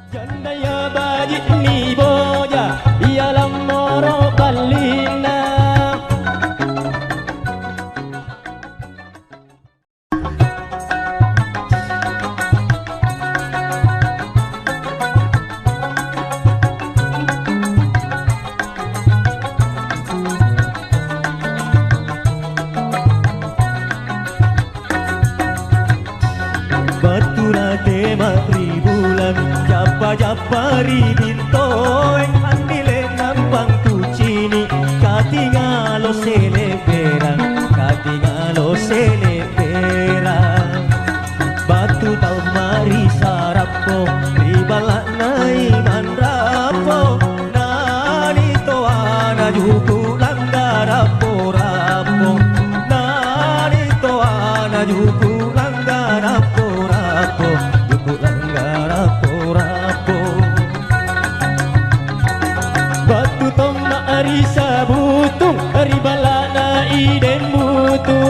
Jandaya bajik ni boja ialah moro balina. Batura tema ribulan Japa-japari bintoeng andile nampang tucini katingalo seleperan katingalo seleperan batu tau mari sarapo ribala nai mandrapo nani toana juku langgarapo rapo nani toana juku langgarapo rapo juku langgarapo rapo batu toma ari sabutung ari balana iden mutu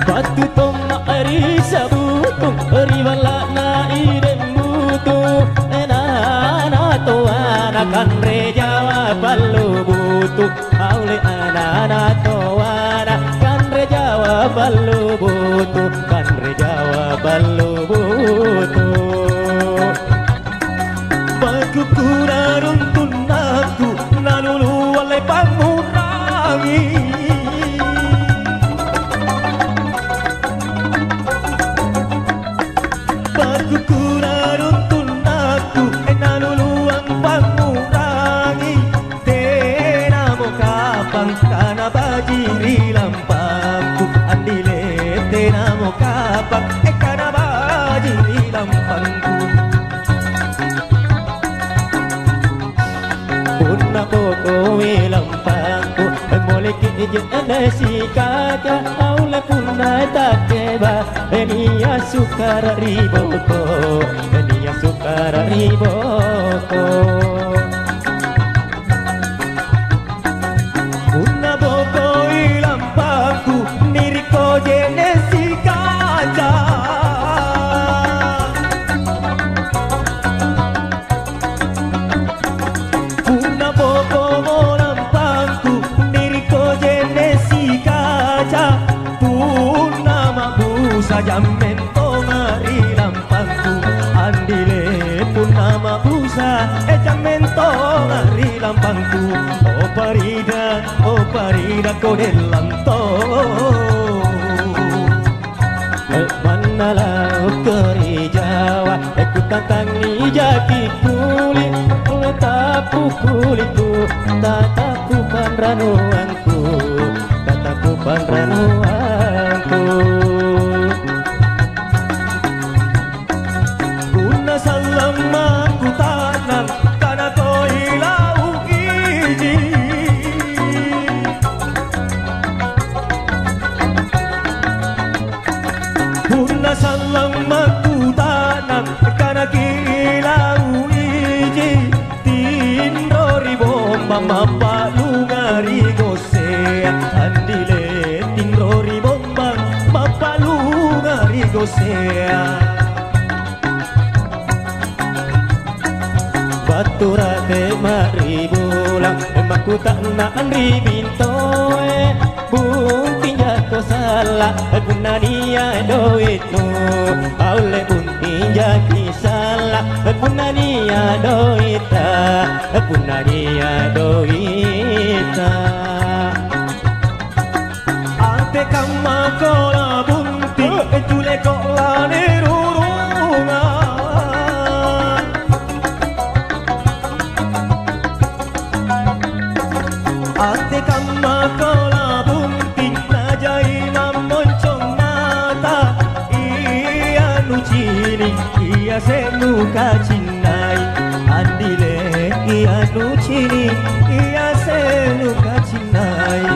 batu toma ari sabutung ari balana iden mutu enana toana kan rejawa balu butu aule anana toana kan rejawa balu butu kan rejawa balu butu bagu kurarun tunaku nalulu oleh pamurangi bagu kurarun tunaku nalulu ang pamurangi tenamo kapang kana bajiri lampangku andile tenamo kapang kana bajiri lampangku Punna poko lampangku mole kije si kaca aula punna takeba enia sukara riboko enia sukara riboko Punna poko lampangku niriko jene si kaca Jamento ngari lampangku andile pun nama busa jamento ngari lampangku oh parida kodelanto manala keri Jawa aku tantangi jaki kulit tapu kulitku tatapu panranuanku tatapu panranuanku Salama ku tanam kana ko ilau iji Punna salama ku tanam kana ilau iji Tinrori bomba mapalungari gosea andile tinrori bomba mapalungari gosea Batura te maribulang Maku tak nak ribintoe Bunting jatuh salah Punania doitu Aule bunting jaki salah Punania doita Punania doita Ante kama kola bunting Jule kola nerurunga Ate kama kola bunting najai namoncong mata Ia nucini ia senuka cinai Andile ia nucini ia senuka cinai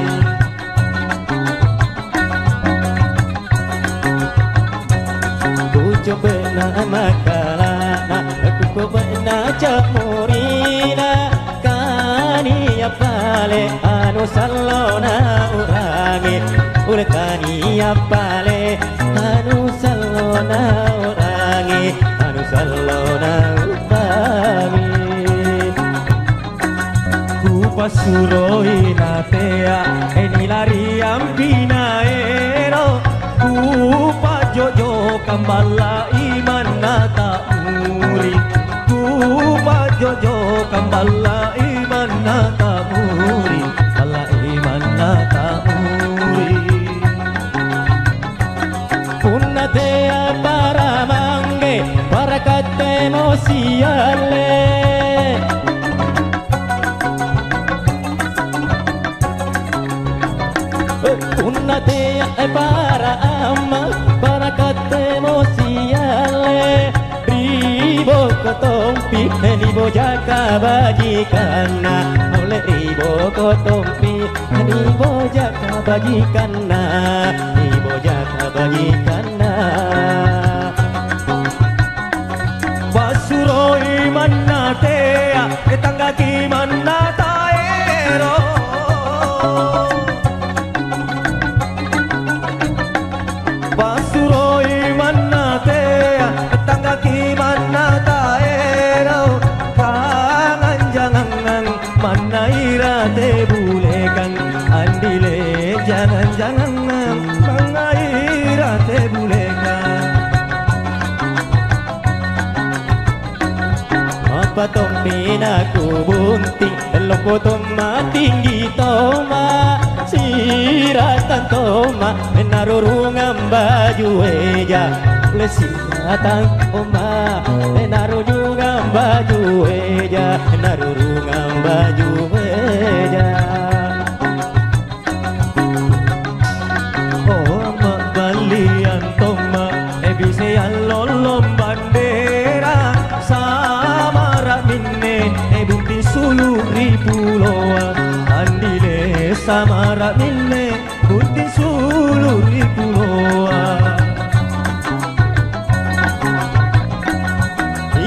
Tujuh benar makalana Aku benar jamurina Kani apale anu salona urangi Urekani apale anu salona na orangi anu salona utami ku pasuroi natea enilari ampinaero ku pajojo kambala iman nata muri ku pajojo kambala iman nata muri kala iman nata muri punnatea para mangge para katemo siale punnatea para amma para katemo siale ribo kotompi ribo jaka bajikana oleh ribo kotompi ribo jaka bajikana ribo jaka bajikana basuroi mannatea etanggaki mannataero basuroi mannatea etanggaki mannataero kangan jangan mannaira te bulekan andile jangan mangaira te bulekan apa tombina ku bunting loko toma tinggi toma siratan toma narurungan baju eja lesitang oma narurungan baju eja narurungan baju eja oma balian toma ebise lolom bandera samara minne ebunti suluri puloa andile samara minne bunti suluri puloa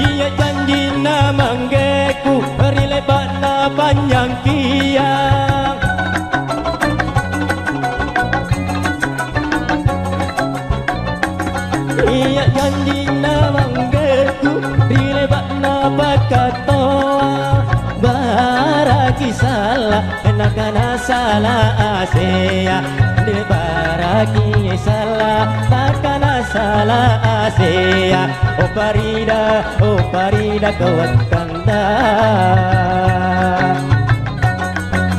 iya janji na manggeku rilebat na panjang kiang iya janji na manggeku rilebat na pakatoa baraki salah enakana salah asea de baraki salah takana salah asea oh parida kawat kanda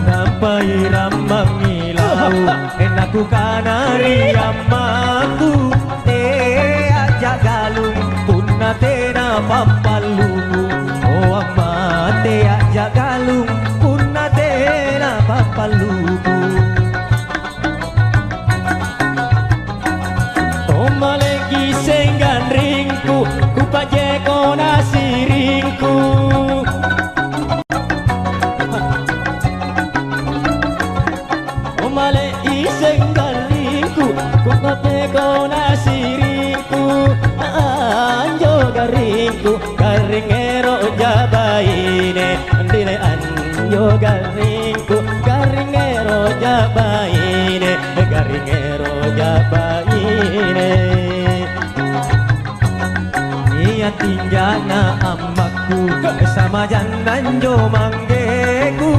nampai ramang ilau enaku kanari amaku te aja galung punna tena papaluku oh amate aja galung punna tena papaluku tomalegi senggan ringku ku pajeko nasiringku tomale isenggan ringku ku pajeko nasiringku anjo garingku garingero jabaine ndile anjo garingku garingero jabaine garingero jabaine niat tinjana amaku sama jananjo manggeku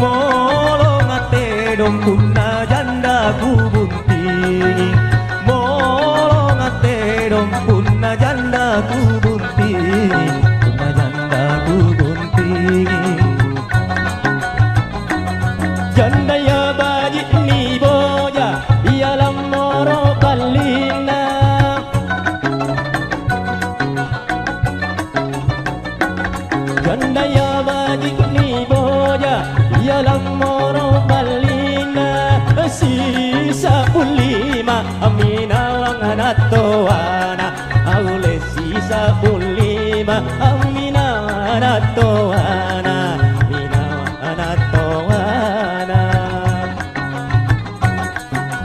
molong ate dom punna janda ku bunting molong ate dom punna janda ku bunting punna janda ku bunting janda ya baji ni boja ialam moro kalina janda ya baji ni boja ialam moro kalina sisa ulima amina wanganatoana aule sisa ulima amina wanganatoana amina wanganatoana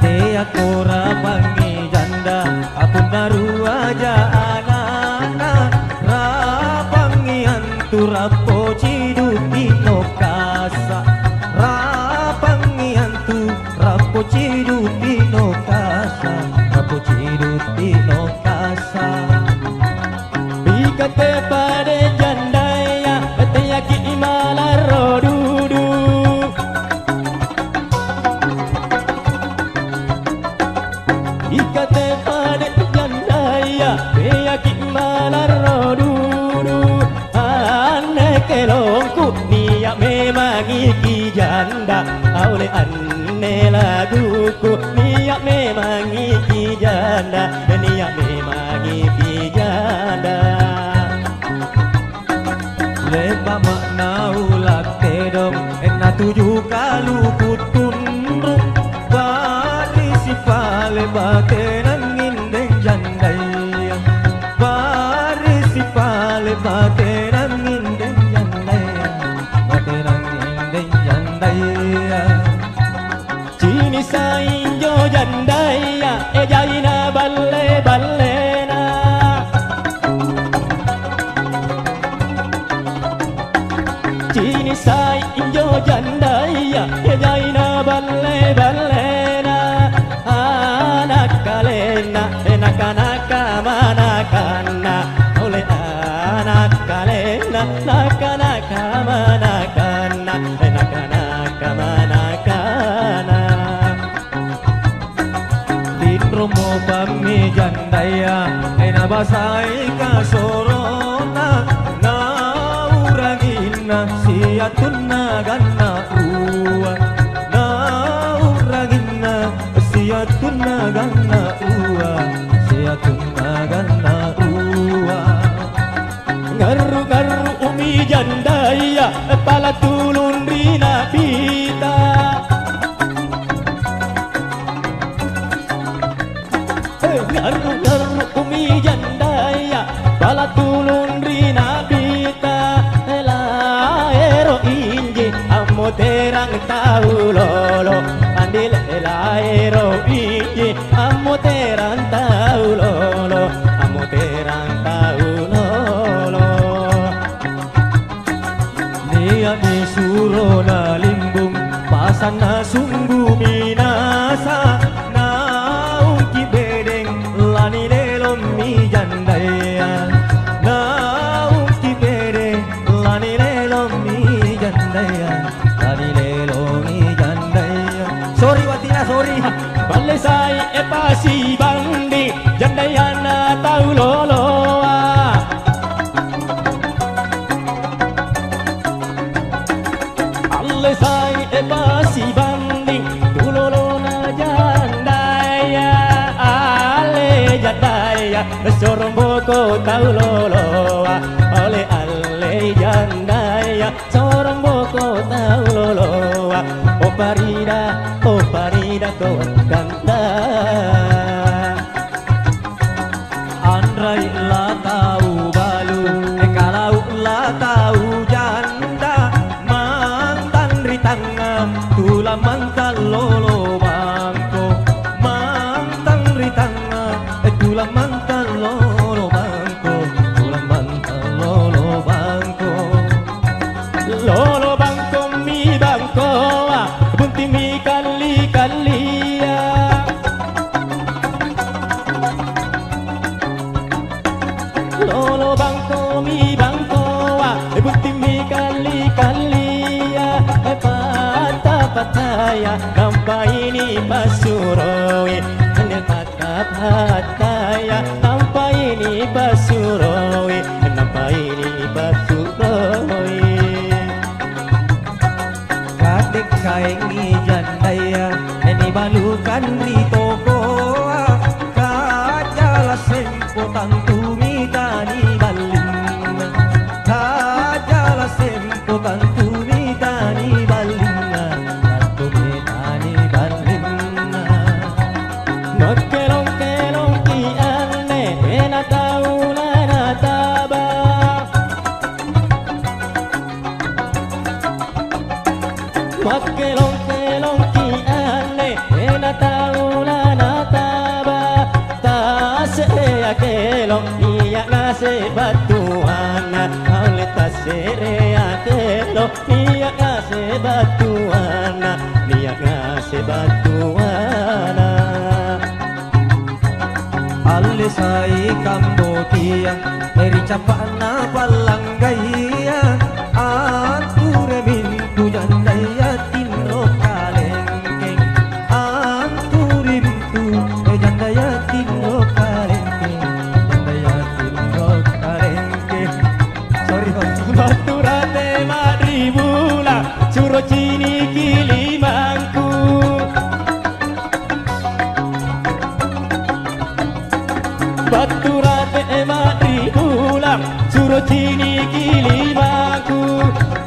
te akora pangi janda aku naru aja anak rapangi antura pocidu tino kasa rapangi antu rapocidu tino kasa rapocidu tino kasa rasa. Bikate pada jandaya Teyaki malar rodudu Bikate pada jandaya Teyaki malar rodudu Ane kelongku niat memang iki janda Oleh ane laguku niat memang iki janda Niat memang iki janda Lepa makna ulak tedong Ena tujuh kalu kutundruk Bari sifale batenan ngindeng jandaya Bari sifale batenan ngindeng jandaya Batenan ngindeng jandaya Cini sainjo jandaya Ejaina balle ballena Cini sainjo jandaya Ejaina balle ballena Anak kalena Naka-naka manakana Oleh anak kalena Naka-naka manakana Naka-naka manakana Romo pami jandaya Ena basai kasorona Na uragina siatuna ganna uwa Na uragina siatuna ganna uwa Siatuna ganna uwa Ngaru-ngaru umi jandaya Pala tulun rina pita Ngaru-ngaru umi jandaya Pala tulun rina pita Elaero inji Amo terang tahu lolo Andil elaero inji Amo terang tahu lolo Amo terang tahu lolo Niat disuruh na limbung Pasan na sungguh minasa Naung ki bedeng Lani lelom mi jandaya Naung ki bedeng Lani lelom mi jandaya Lani lelom mi jandaya Sorry Watina, sorry Balle sai e pasi bandi Jandaya na tahu loloa Balle sai e pasi bandi Tulolo na jandaya Ale jandaya Sorong boko tahu loloa Ole ale jandaya Sorong boko tahu loloa Oh parida kau kanta Andrai la tahu balu Kalau la tahu janda Mantan ritanga Tula mantan lolo bangko Mantan ritanga Tula mantan lolo bangko Tula mantan lolo bangko Lolo bangko mi bangko Bunti mi kali-kalia Lolo bangko mi bangko Bunti mi kali-kalia Patah-pataya Nampak ini pasuroi Patah-pataya Nampak ini pasuroi Nampak ini pasuroi Kadek kaingi jandaya Ini balukan di toko Kajala sempo tantu mita di baling Kajala sempo tantu mita di baling Tantu mita di baling Makelong-kelong ki ane Ena tahu na taba Makelong-kelong ki ane Ena tahu na taba Tase ya kelong Iya ngase batuana Aule tase ya kelong Iya ngase batuana Iya ngase batuana Alle desai Kambodia Eri capana palanggaya Anture mintu jandaya tinro kalengkeng Anture mintu jandaya tinro kalengkeng Jandaya tinro kalengkeng Sorry Bang Baturate madribula Suro cini kilimangku Baturate madribula Suro cini kilimangku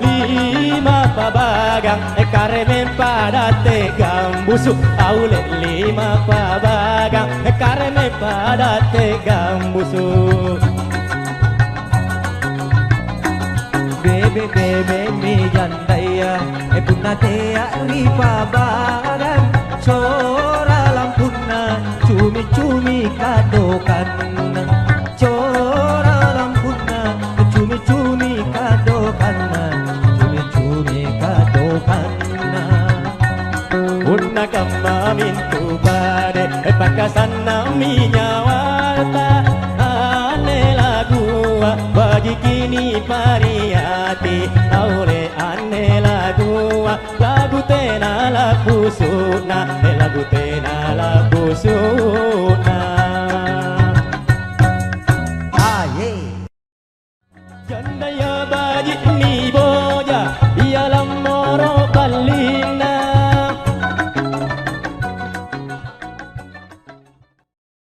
Lima pabagang karemen padate gambusu Aule lima pabagang karemen padate gambusu Bebe bebe mi jandaya punate ripa badan Cora lampuna cumi cumi kadokan Cora lampuna cumi cumi kadokan Cumi cumi kadokan Una kama mintu bade pakasan naminya wata ane lagua bagi kini pariati aure ane lagua lagu tena lagu suna lagu tena lagu suna Aye jandaya bagi ni